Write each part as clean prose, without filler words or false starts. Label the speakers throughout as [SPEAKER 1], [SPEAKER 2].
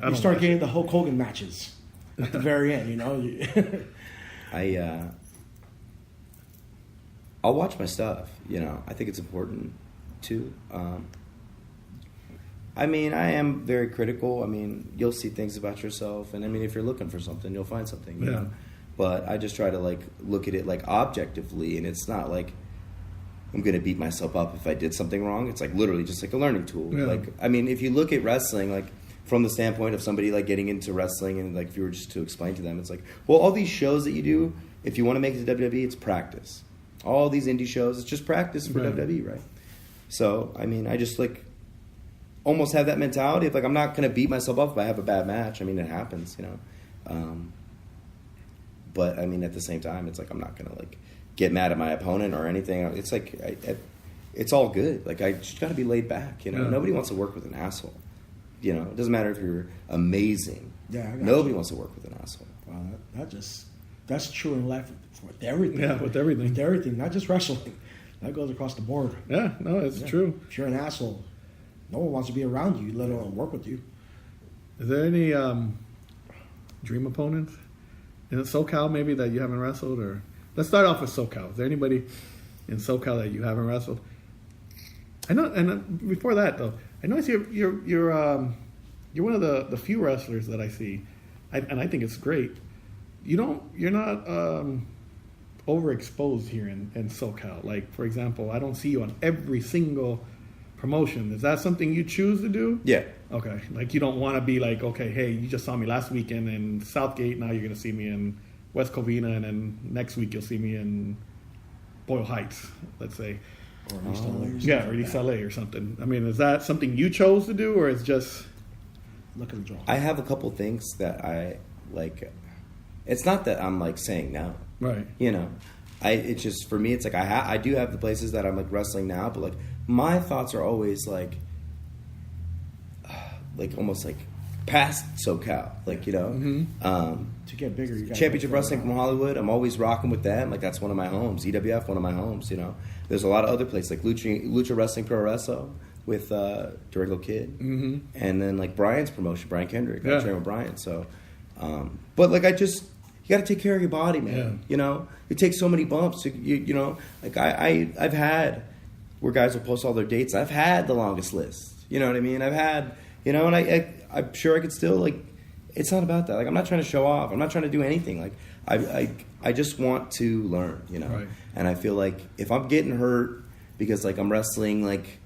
[SPEAKER 1] You start getting the Hulk Hogan matches at the very end, you know.
[SPEAKER 2] I'll watch my stuff. You know, I think it's important too. I mean, I am very critical. I mean, you'll see things about yourself, and I mean, if you're looking for something, you'll find something. You know? But I just try to like look at it like objectively, and it's not like I'm gonna beat myself up if I did something wrong. It's like literally just like a learning tool.
[SPEAKER 1] Yeah.
[SPEAKER 2] Like, I mean, if you look at wrestling, like from the standpoint of somebody like getting into wrestling, and like if you were just to explain to them, it's like, well, all these shows that you do, if you want to make it to WWE, it's practice. All these indie shows, it's just practice for WWE, right? So, I mean, I just like almost have that mentality of like I'm not gonna beat myself up if I have a bad match. I mean, it happens, you know. But I mean, at the same time, it's like I'm not gonna like get mad at my opponent or anything. It's like it's all good. Like I just gotta be laid back, you know. Nobody wants to work with an asshole. You know, it doesn't matter if you're amazing.
[SPEAKER 1] Yeah,
[SPEAKER 2] nobody wants to work with an asshole.
[SPEAKER 1] Wow, that's true in life with everything.
[SPEAKER 3] Yeah, with everything.
[SPEAKER 1] With everything, not just wrestling. That goes across the board.
[SPEAKER 3] Yeah, no, it's true.
[SPEAKER 1] If you're an asshole, no one wants to be around you, let alone work with you.
[SPEAKER 3] Is there any dream opponents in SoCal maybe that you haven't wrestled? Or let's start off with SoCal. Is there anybody in SoCal that you haven't wrestled? I know, and before that though, I notice you're one of the few wrestlers that I see, and I think it's great. You're not overexposed here in SoCal. Like, for example, I don't see you on every single promotion. Is that something you choose to do?
[SPEAKER 2] Yeah.
[SPEAKER 3] Okay. Like, you don't want to be like, okay, hey, you just saw me last weekend in Southgate, now you're going to see me in West Covina, and then next week you'll see me in Boyle Heights, let's say.
[SPEAKER 1] Or East LA.
[SPEAKER 3] Yeah, or East LA or something. I mean, is that something you chose to do, or is just...
[SPEAKER 1] Look at the draw.
[SPEAKER 2] I have a couple things that I like. It's not that I'm like saying no,
[SPEAKER 3] right?
[SPEAKER 2] You know, it's just for me. It's like I do have the places that I'm like wrestling now, but like my thoughts are always like almost like past SoCal, like you know.
[SPEAKER 3] Mm-hmm.
[SPEAKER 1] To get bigger, you
[SPEAKER 2] Championship Wrestling from Hollywood. I'm always rocking with them. Like that's one of my homes. EWF, one of my homes. You know, there's a lot of other places like Lucha Wrestling Pro Wresso with Durango Kid, and then like Brian's promotion, Brian Kendrick. I train with Brian. So, but like you got to take care of your body, man.
[SPEAKER 3] Yeah.
[SPEAKER 2] You know, it takes so many bumps. You know, like I've had where guys will post all their dates. I've had the longest list. You know what I mean? I've had, you know, and I'm sure I could still like. It's not about that. Like I'm not trying to show off. I'm not trying to do anything. Like I just want to learn. You know,
[SPEAKER 3] right.
[SPEAKER 2] And I feel like if I'm getting hurt because like I'm wrestling like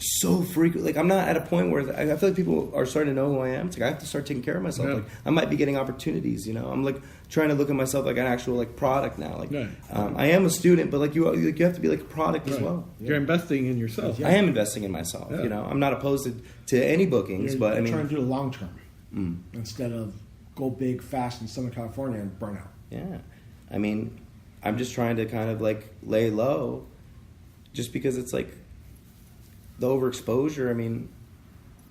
[SPEAKER 2] so frequent, like I'm not at a point where I feel like people are starting to know who I am. It's like I have to start taking care of myself.
[SPEAKER 3] Yeah.
[SPEAKER 2] Like I might be getting opportunities, you know. I'm like trying to look at myself like an actual like product now. Like
[SPEAKER 3] right.
[SPEAKER 2] I am a student, but like you have to be like a product as well.
[SPEAKER 3] You're investing in yourself.
[SPEAKER 2] I am investing in myself. You know, I'm not opposed to any bookings, but I mean,
[SPEAKER 1] trying to do the long term instead of go big fast in Southern California and burn out.
[SPEAKER 2] Yeah, I mean, I'm just trying to kind of like lay low, just because it's like. The overexposure, I mean,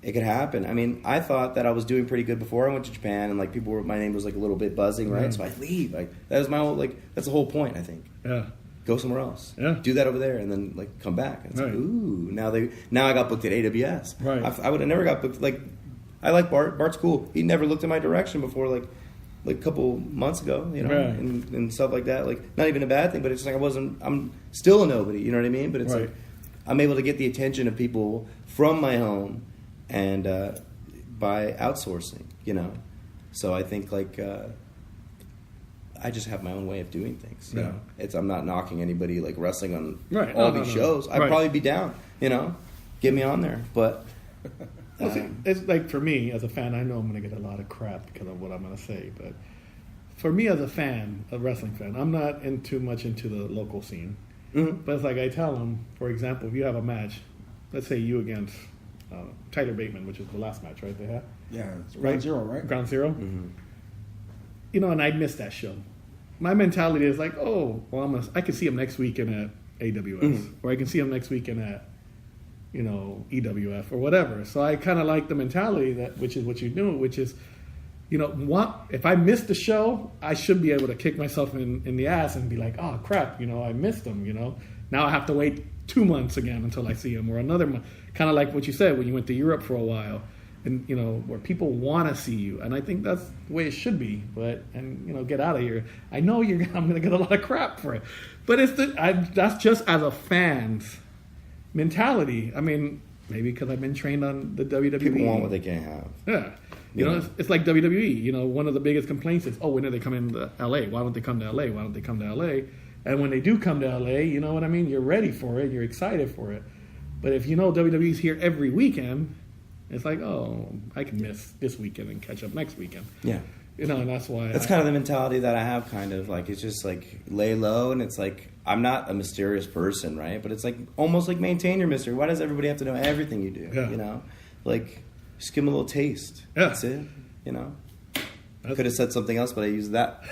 [SPEAKER 2] it could happen. I mean, I thought that I was doing pretty good before I went to Japan, and like my name was like a little bit buzzing, right? So I leave. Like that was my whole that's the whole point, I think.
[SPEAKER 3] Yeah.
[SPEAKER 2] Go somewhere else.
[SPEAKER 3] Yeah.
[SPEAKER 2] Do that over there, and then like come back. And it's like, ooh, now I got booked at AWS.
[SPEAKER 3] Right.
[SPEAKER 2] I would have never got booked. Like I like Bart. Bart's cool. He never looked in my direction before, like a couple months ago, you know, and stuff like that. Like not even a bad thing, but it's like I'm still a nobody. You know what I mean? But it's like. I'm able to get the attention of people from my home, and by outsourcing, you know. So I think like I just have my own way of doing things. You know, I'm not knocking anybody like wrestling on all these shows. I'd probably be down, you know, get me on there. But
[SPEAKER 3] well, see, it's like for me as a fan, I know I'm going to get a lot of crap because of what I'm going to say, but for me as a fan, a wrestling fan, I'm not too much into the local scene. Mm-hmm. But it's like I tell them, for example, if you have a match, let's say you against Tyler Bateman, which is the last match, right? They had?
[SPEAKER 1] Yeah, it's Ground Zero, right?
[SPEAKER 3] Ground Zero? Mm-hmm. You know, and I missed that show. My mentality is like, oh, well, I can see him next weekend at AWS, or I can see him next weekend at, you know, EWF or whatever. So I kind of like the mentality which is what you're doing, which is, you know, if I missed the show, I should be able to kick myself in the ass and be like, oh, crap, you know, I missed him, you know. Now I have to wait 2 months again until I see him, or another month. Kind of like what you said when you went to Europe for a while. and where people want to see you, and I think that's the way it should be. But get out of here. I know I'm going to get a lot of crap for it, but that's just as a fan's mentality. I mean, maybe because I've been trained on the WWE.
[SPEAKER 2] People want what they can't have.
[SPEAKER 3] Yeah. It's like WWE. One of the biggest complaints is, when are they coming to LA? Why don't they come to LA? Why don't they come to LA? And when they do come to LA, you know what I mean? You're ready for it. You're excited for it. But if WWE's here every weekend, it's like, I can miss this weekend and catch up next weekend.
[SPEAKER 2] Yeah.
[SPEAKER 3] And that's why.
[SPEAKER 2] That's kind of the mentality that I have, kind of. Like, it's just like, lay low, and it's like, I'm not a mysterious person, right? But it's like, almost like, maintain your mystery. Why does everybody have to know everything you do?
[SPEAKER 3] Yeah.
[SPEAKER 2] Like, just give them a little taste.
[SPEAKER 3] Yeah.
[SPEAKER 2] That's it, I could have said something else, but I used that.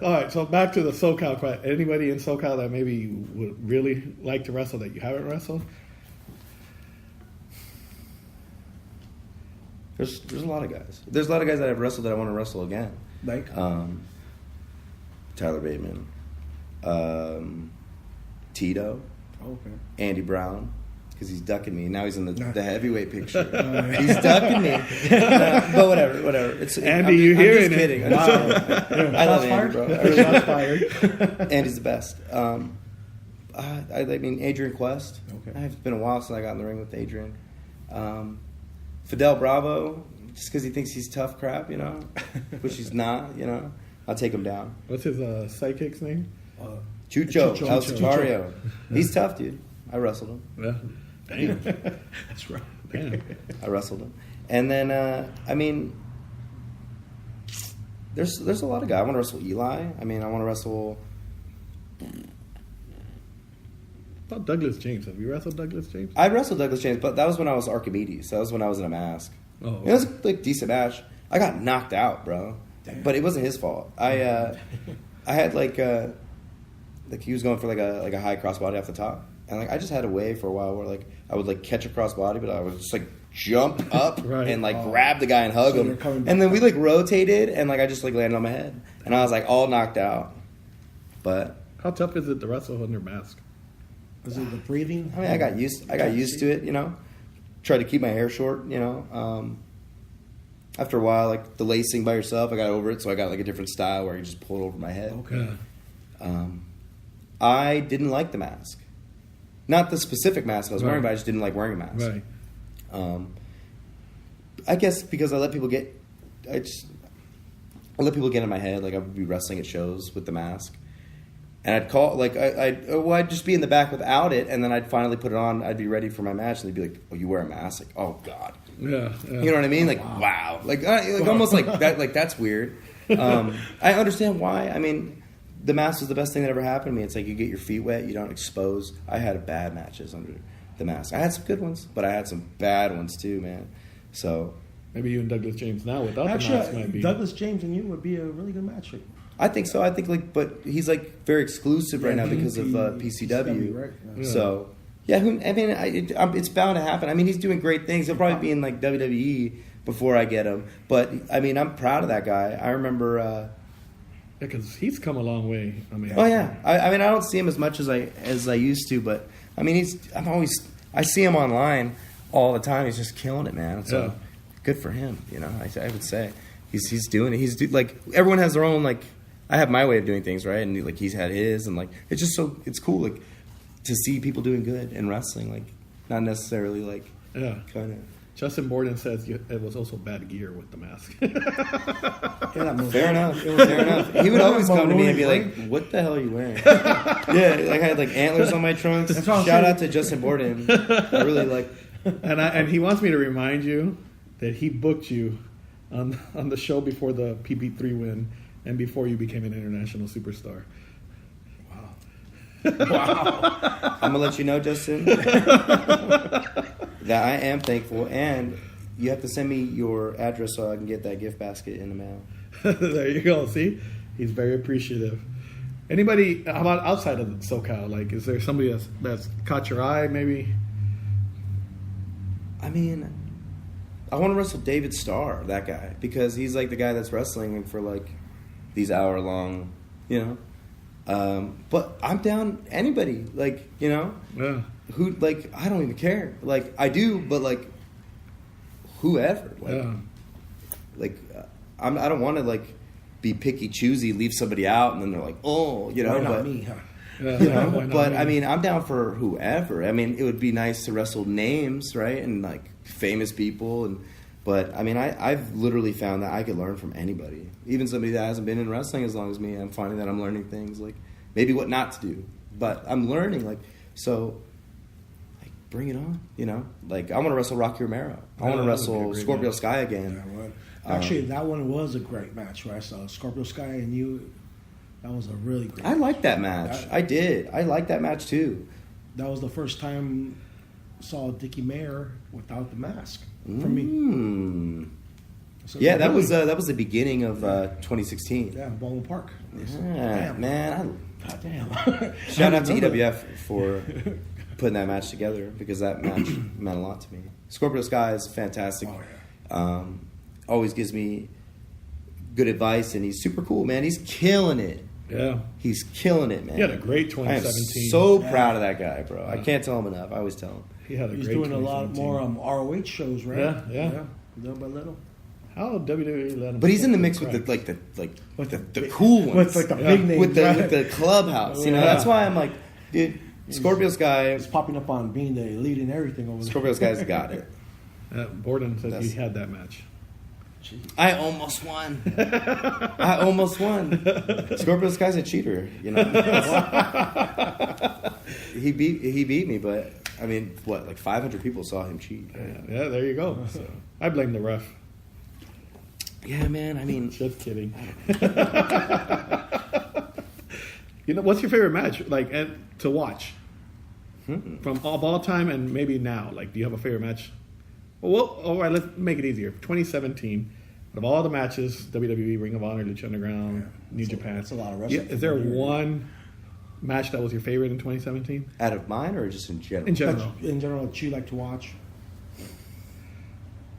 [SPEAKER 3] All right, so back to the SoCal question. Anybody in SoCal that maybe would really like to wrestle that you haven't wrestled?
[SPEAKER 2] There's a lot of guys. There's a lot of guys that I've wrestled that I want to wrestle again.
[SPEAKER 1] Like?
[SPEAKER 2] Tyler Bateman. Tito.
[SPEAKER 1] Okay.
[SPEAKER 2] Andy Brown. Because he's ducking me. Now he's in the heavyweight picture. He's ducking me. But whatever. It's
[SPEAKER 3] Andy, you hearing
[SPEAKER 2] it?
[SPEAKER 3] it?
[SPEAKER 2] Wow. I love Andy, bro.
[SPEAKER 3] Shots fired.
[SPEAKER 2] Andy's the best. I mean, Adrian Quest.
[SPEAKER 1] Okay.
[SPEAKER 2] It's been a while since I got in the ring with Adrian. Fidel Bravo, just because he thinks he's tough crap, which he's not, I'll take him down.
[SPEAKER 3] What's his sidekick's name?
[SPEAKER 2] Chucho El Sicario. He's tough, dude. I wrestled him.
[SPEAKER 3] Yeah. Damn.
[SPEAKER 1] That's right.
[SPEAKER 3] Damn.
[SPEAKER 2] I wrestled him. And then, I mean, there's a lot of guys. I want to wrestle Eli. I mean, I want to wrestle...
[SPEAKER 3] About Douglas James. Have you wrestled Douglas James?
[SPEAKER 2] I wrestled Douglas James, but that was when I was Archimedes. That was when I was in a mask.
[SPEAKER 3] Oh, okay.
[SPEAKER 2] It was like a decent match. I got knocked out, bro. Damn. But it wasn't his fault. I had like he was going for like a high crossbody off the top, and like I just had a way for a while where like I would like catch a crossbody, but I would just like jump up
[SPEAKER 3] right.
[SPEAKER 2] and like grab the guy and hug him, and then we like rotated, and like I just like landed on my head, and I was like all knocked out. But
[SPEAKER 3] how tough is it to wrestle under mask?
[SPEAKER 1] Is it the breathing?
[SPEAKER 2] I mean, I got used to it, Tried to keep my hair short, After a while, like the lacing by yourself, I got over it, so I got like a different style where you just pull it over my head.
[SPEAKER 3] Okay.
[SPEAKER 2] I didn't like the mask. Not the specific mask I was wearing, but I just didn't like wearing a mask.
[SPEAKER 3] Right.
[SPEAKER 2] I guess because I let people get in my head. Like I would be wrestling at shows with the mask. And I'd call, like, I'd just be in the back without it, and then I'd finally put it on. I'd be ready for my match, and they'd be like, "Oh, you wear a mask?" Like, "Oh God."
[SPEAKER 3] Yeah.
[SPEAKER 2] You know what I mean? Like, wow. Like almost like that. Like that's weird. I understand why. I mean, the mask was the best thing that ever happened to me. It's like you get your feet wet, you don't expose. I had bad matches under the mask. I had some good ones, but I had some bad ones too, man. So
[SPEAKER 3] maybe you and Douglas James now without the mask might be.
[SPEAKER 1] Douglas James and you would be a really good match.
[SPEAKER 2] I think so. I think but he's like very exclusive right now because of PCW.
[SPEAKER 1] Right?
[SPEAKER 2] Yeah. So yeah, it's bound to happen. I mean, he's doing great things. He'll probably be in like WWE before I get him. But I mean, I'm proud of that guy. I remember
[SPEAKER 3] because he's come a long way. I mean,
[SPEAKER 2] oh yeah. I mean, I don't see him as much as I used to, but I mean, I see him online all the time. He's just killing it, man. So good for him. I would say he's doing it. Like everyone has their own like. I have my way of doing things, right? And like he's had his, and like it's just it's cool, like to see people doing good in wrestling, like not necessarily like kind of.
[SPEAKER 3] Justin Borden says it was also bad gear with the mask.
[SPEAKER 2] Fair enough. Fair enough. He would always come to me and be like, "What the hell are you wearing?" Yeah, I had like antlers on my trunks. Shout out to Justin Borden. I really like.
[SPEAKER 3] And he wants me to remind you that he booked you on the show before the PB3 win. And before you became an international superstar.
[SPEAKER 2] Wow. I'm going to let you know, Justin, that I am thankful. And you have to send me your address so I can get that gift basket in the mail.
[SPEAKER 3] There you go. See? He's very appreciative. Anybody, how about outside of SoCal? Like, is there somebody that's caught your eye, maybe?
[SPEAKER 2] I mean, I want to wrestle David Starr, that guy. Because he's like the guy that's wrestling for like these hour-long, but I'm down anybody, like,
[SPEAKER 3] Yeah.
[SPEAKER 2] who, like, I don't even care. Like, I do, but, like, whoever.
[SPEAKER 3] Yeah.
[SPEAKER 2] I don't want to like be picky, choosy, leave somebody out, and then they're like, oh, you know,
[SPEAKER 1] Why not
[SPEAKER 2] but
[SPEAKER 1] me, huh?
[SPEAKER 3] Yeah,
[SPEAKER 2] you know,
[SPEAKER 3] why not
[SPEAKER 2] but
[SPEAKER 3] me?
[SPEAKER 2] I mean, I'm down for whoever. I mean, it would be nice to wrestle names, right, and like famous people, but I mean, I've literally found that I could learn from anybody, even somebody that hasn't been in wrestling as long as me. I'm finding that I'm learning things like maybe what not to do, but I'm learning like so. Like, bring it on, you know. Like I want to wrestle Rocky Romero. I want to
[SPEAKER 3] that would be a
[SPEAKER 2] wrestle
[SPEAKER 3] great
[SPEAKER 2] Scorpio
[SPEAKER 3] match.
[SPEAKER 2] Sky again.
[SPEAKER 1] Yeah, well, actually, that one was a great match, right? So Scorpio Sky and you, that was a really great.
[SPEAKER 2] I liked that match. I did. I liked that match too.
[SPEAKER 1] That was the first time I saw Dicky Mayer without the mask for me. So
[SPEAKER 2] Yeah, that
[SPEAKER 1] really-
[SPEAKER 2] was the beginning of 2016.
[SPEAKER 1] yeah, Baldwin Park.
[SPEAKER 2] Yeah,
[SPEAKER 1] Damn.
[SPEAKER 2] man.
[SPEAKER 1] God damn.
[SPEAKER 2] Shout out to
[SPEAKER 1] I remember.
[SPEAKER 2] EWF for putting that match together because that match meant a lot to me. Scorpio Sky is fantastic.
[SPEAKER 1] Oh,
[SPEAKER 2] Always gives me good advice, and he's super cool, man. He's killing it.
[SPEAKER 3] Yeah.
[SPEAKER 2] He's killing it, man.
[SPEAKER 3] He had a great
[SPEAKER 2] I am
[SPEAKER 3] 2017.
[SPEAKER 2] so
[SPEAKER 1] Yeah.
[SPEAKER 2] proud of that guy, bro. I can't tell him enough. I always tell him.
[SPEAKER 3] He had a
[SPEAKER 1] He's
[SPEAKER 3] great
[SPEAKER 1] doing a lot
[SPEAKER 3] 2017.
[SPEAKER 1] more ROH shows, right?
[SPEAKER 3] Yeah.
[SPEAKER 1] Little by little.
[SPEAKER 3] How WWE let him?
[SPEAKER 2] But he's in the mix
[SPEAKER 3] Correct.
[SPEAKER 2] with
[SPEAKER 1] With
[SPEAKER 2] the
[SPEAKER 1] the-
[SPEAKER 2] cool ones.
[SPEAKER 1] with, like, the big names,
[SPEAKER 2] with the
[SPEAKER 1] right?
[SPEAKER 2] with the clubhouse. You know,
[SPEAKER 3] Yeah.
[SPEAKER 2] that's why I'm like, dude, Scorpio Sky.
[SPEAKER 1] It's popping up on being the elite and everything over there.
[SPEAKER 2] Scorpio Sky's got it.
[SPEAKER 3] Borden said
[SPEAKER 2] That's-
[SPEAKER 3] he had that match.
[SPEAKER 2] I almost won. I almost won. Scorpio Sky's a cheater, you know. he beat me, but I mean, what? Like 500 people saw him cheat. Right?
[SPEAKER 3] Yeah, there you go. So, I blame the ref.
[SPEAKER 2] Yeah, man. I mean,
[SPEAKER 3] Just kidding. You know, what's your favorite match like to watch from all time and maybe now? Like, do you have a favorite match? Well, all right, let's make it easier. 2017, of all the matches, WWE, Ring of Honor, Lucha Underground, New Japan.
[SPEAKER 1] That's a lot of
[SPEAKER 3] Yeah,
[SPEAKER 1] wrestling.
[SPEAKER 3] is there one match that was your favorite in 2017?
[SPEAKER 2] out of mine or just in general?
[SPEAKER 3] In general.
[SPEAKER 1] But in general, that you like to watch?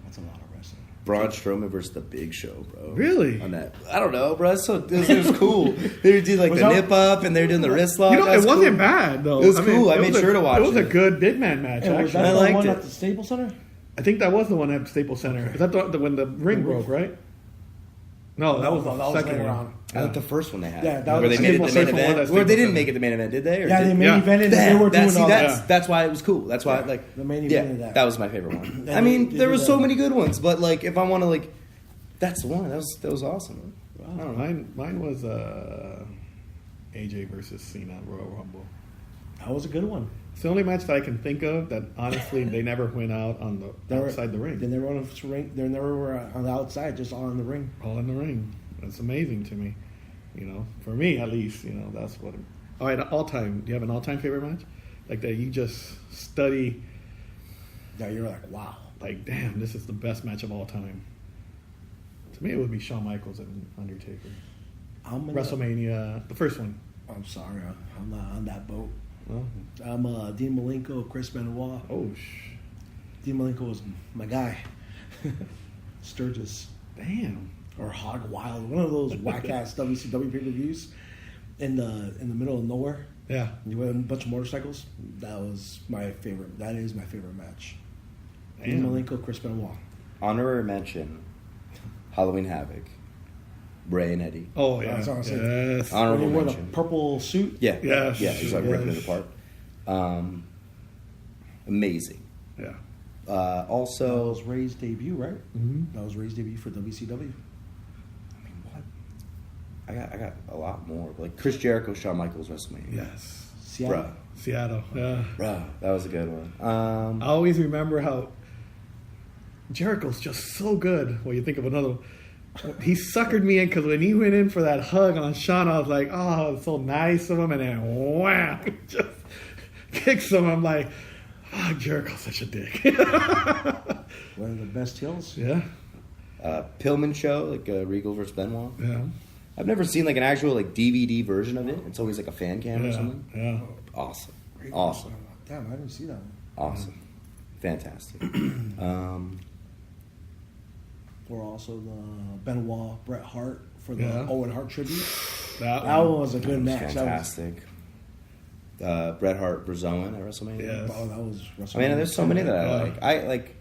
[SPEAKER 1] That's a lot of wrestling.
[SPEAKER 2] Braun Strowman versus the Big Show, bro.
[SPEAKER 3] Really?
[SPEAKER 2] On that, I don't know, bro. It was cool. They would do like
[SPEAKER 1] Was
[SPEAKER 2] the
[SPEAKER 1] that-
[SPEAKER 2] nip up, and they were doing the wrist lock.
[SPEAKER 3] You know,
[SPEAKER 2] That
[SPEAKER 3] it
[SPEAKER 2] was
[SPEAKER 3] wasn't
[SPEAKER 2] cool.
[SPEAKER 3] bad though.
[SPEAKER 2] It was cool. I
[SPEAKER 3] it
[SPEAKER 2] made
[SPEAKER 3] was
[SPEAKER 2] sure to watch
[SPEAKER 3] It was a
[SPEAKER 2] it.
[SPEAKER 3] good big man match.
[SPEAKER 1] And was
[SPEAKER 3] Actually,
[SPEAKER 1] that
[SPEAKER 2] I
[SPEAKER 1] the
[SPEAKER 2] liked
[SPEAKER 1] one
[SPEAKER 2] it.
[SPEAKER 1] at the Staples Center?
[SPEAKER 3] I think that was the one at Staples Center. Is that when the ring broke, right? No, that was the
[SPEAKER 1] that was
[SPEAKER 3] second
[SPEAKER 1] later
[SPEAKER 3] one.
[SPEAKER 1] on.
[SPEAKER 2] I like the first one they had.
[SPEAKER 1] Yeah, that
[SPEAKER 2] where
[SPEAKER 1] was
[SPEAKER 2] they made it the
[SPEAKER 3] Staples
[SPEAKER 2] main
[SPEAKER 3] Center one,
[SPEAKER 2] event.
[SPEAKER 3] that's
[SPEAKER 2] Well, they
[SPEAKER 3] Staples
[SPEAKER 2] didn't
[SPEAKER 3] Center.
[SPEAKER 2] make it the main event, did they? Or
[SPEAKER 1] Yeah,
[SPEAKER 2] did
[SPEAKER 1] they main
[SPEAKER 3] Yeah.
[SPEAKER 1] evented. They were doing all
[SPEAKER 2] that's
[SPEAKER 1] that.
[SPEAKER 2] that's why it was cool. That's why like
[SPEAKER 1] The main
[SPEAKER 2] yeah,
[SPEAKER 1] event of that.
[SPEAKER 2] that was my favorite one.
[SPEAKER 1] They
[SPEAKER 2] I mean,
[SPEAKER 1] did
[SPEAKER 2] there were so
[SPEAKER 1] that.
[SPEAKER 2] many good ones, but like if I want to like, that's the one. That was awesome. I don't know.
[SPEAKER 3] Mine was AJ versus Cena Royal Rumble.
[SPEAKER 1] That was a good one.
[SPEAKER 3] It's the only match that I can think of that honestly they never went out on
[SPEAKER 1] They
[SPEAKER 3] the
[SPEAKER 1] were-
[SPEAKER 3] outside the
[SPEAKER 1] They
[SPEAKER 3] ring.
[SPEAKER 1] never on the ring. They never were on the outside, just all in the ring.
[SPEAKER 3] All in the ring. That's amazing to me. You know, for me at least, you know, that's what. All right, all time. Do you have an all time favorite match? Like that you just study,
[SPEAKER 1] Yeah, you're like, wow.
[SPEAKER 3] like, damn, this is the best match of all time. To me, it would be Shawn Michaels and Undertaker.
[SPEAKER 1] I'm
[SPEAKER 3] WrestleMania, the first one.
[SPEAKER 1] I'm sorry, I'm not on that boat.
[SPEAKER 3] Well,
[SPEAKER 1] I'm Dean Malenko, Chris Benoit.
[SPEAKER 3] oh,
[SPEAKER 1] Dean Malenko was my guy. Sturgis
[SPEAKER 3] damn.
[SPEAKER 1] or Hog Wild, one of those whack ass WCW pay per views in the middle of nowhere.
[SPEAKER 3] Yeah.
[SPEAKER 1] You had a bunch of motorcycles. That was my favorite. That is my favorite match. Dean
[SPEAKER 3] Damn.
[SPEAKER 1] Malenko, Chris Benoit.
[SPEAKER 2] Honorary mention: Halloween Havoc, Bray and Eddie.
[SPEAKER 3] Oh, yeah.
[SPEAKER 1] That's what I'm saying.
[SPEAKER 3] Yes.
[SPEAKER 2] Honorable
[SPEAKER 1] When he wore the
[SPEAKER 2] mention.
[SPEAKER 1] purple suit.
[SPEAKER 2] Yeah,
[SPEAKER 3] Yes,
[SPEAKER 2] yeah. He's like ripping it
[SPEAKER 3] yes.
[SPEAKER 2] apart. Amazing.
[SPEAKER 3] Yeah.
[SPEAKER 1] That
[SPEAKER 2] Also,
[SPEAKER 1] was Ray's debut, right?
[SPEAKER 3] Mhm.
[SPEAKER 1] That was Ray's debut for WCW.
[SPEAKER 2] I mean, what? I got a lot more. Like Chris Jericho, Shawn Michaels, WrestleMania.
[SPEAKER 3] Yes.
[SPEAKER 1] Seattle.
[SPEAKER 2] Bruh.
[SPEAKER 3] Seattle. Yeah.
[SPEAKER 2] Bruh, that was a good one.
[SPEAKER 3] I always remember how Jericho's just so good. Well, you think of another one. He suckered me in because when he went in for that hug on Shawn, I was like, oh, it's so nice of him. And then, wham, he just kicks him. I'm like, oh, Jericho's such a dick.
[SPEAKER 1] One of the best heels.
[SPEAKER 3] Yeah.
[SPEAKER 2] Pillman show, like Regal versus Benoit.
[SPEAKER 3] Yeah.
[SPEAKER 2] I've never seen like an actual like DVD version of it. It's always like a fan cam or
[SPEAKER 3] Yeah.
[SPEAKER 2] something.
[SPEAKER 3] Yeah.
[SPEAKER 2] Awesome.
[SPEAKER 1] Great.
[SPEAKER 2] Awesome.
[SPEAKER 1] Damn, I didn't see that one.
[SPEAKER 2] Awesome. Fantastic.
[SPEAKER 1] Or also the Benoit Bret Hart for the
[SPEAKER 3] Yeah.
[SPEAKER 1] Owen Hart tribute.
[SPEAKER 3] That
[SPEAKER 1] That
[SPEAKER 3] one.
[SPEAKER 1] one was a good match.
[SPEAKER 2] Fantastic. Bret Hart versus Owen at WrestleMania.
[SPEAKER 3] Yes.
[SPEAKER 1] That was
[SPEAKER 2] I mean, there's so many that I
[SPEAKER 3] Yeah.
[SPEAKER 2] like. I like.